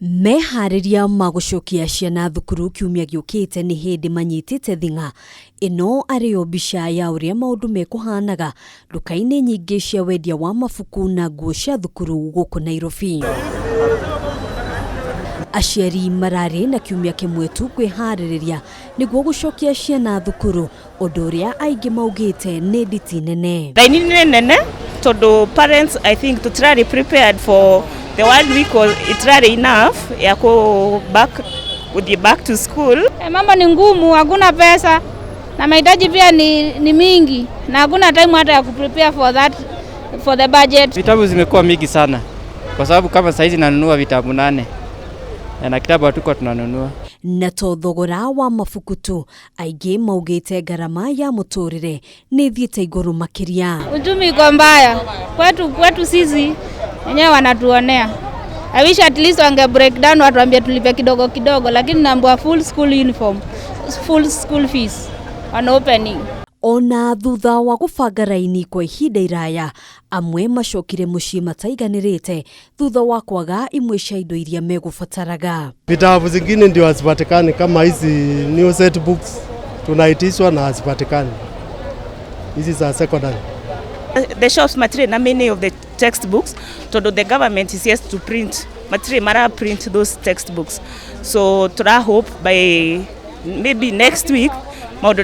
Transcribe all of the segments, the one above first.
Mehariria magucokia ciana thukuru kiumia giukite ni hindi manyitite thinga ino ari o bica ya uria maundu mekuhanaga nduka-ini nyingi cia wendia wa mabuku na nguo cia thukuru guku Nairobi. Aciari marari na kiumia kimwe tu kwihariria niguo gucokia ciana thukuru undu uria aingi maugite ni nditi nene. Raini ni nene tondu parents I think to try prepared for the 1 week was it's really enough ya go back to school. Mambo ni ngumu, hakuna pesa na mahitaji pia ni mingi na hakuna time hata ya kuprepare for the budget. Vitabu zimekuwa mingi sana kwa sababu kama saizi nanunua vitabu 8 na kitabu hatuko tunanunua. Na to thogora wa mabuku tu aingi maugite garama ya muturire ni thiete iguru makiria. Uchumi iko mbaya kwetu sisi wenyewe wanatuonea. I wish at least wange break down watuambie tulipe kidogo kidogo, lakini naambiwa full school uniform, full school fees on opening. Ona thutha wa gubanga raini kwa ihinda iraya amwe macokire mucii mataiganirite thutha wa kwaga imwe cia indo iria megubataraga. Vitabu zingine ndio hazipatikani kama hizi new set books tunaitishwa na hazipatikani. Hizi za secondary. The shops material na many of the textbooks to the government is yes to print material mara print those textbooks, so try hope by maybe next week maundu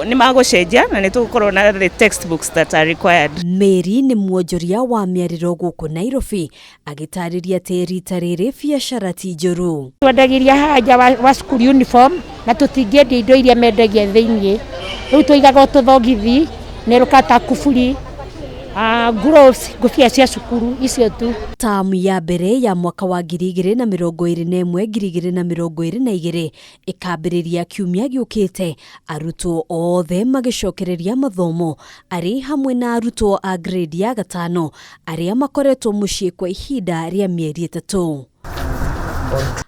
ni magocenjia na nitukorwo na the textbooks that are required. Mary ni mwonjoria wa miariro guku Nairobi agitariria te rita riri biacara ti njuru. Twendagiria haja wa school uniform na tutingendi indo iria mendagia thiini riu tuigaga tuthogithi nerukata kuburi gloves ngufia cia cukuru icio tu. Tamu ya mbere ya mwaka wa 2021-2022 ikambiriria kiumia giukite arutwo othe magicokereria mathomo ari hamwe na arutwo a grade ya 5 aria makoretwo mucii kwa ihinda ria mieri 3.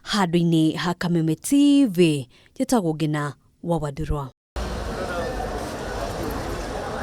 Handu-ini ha Kameme TV Njĩtagwo Ngina wa Wadurwa.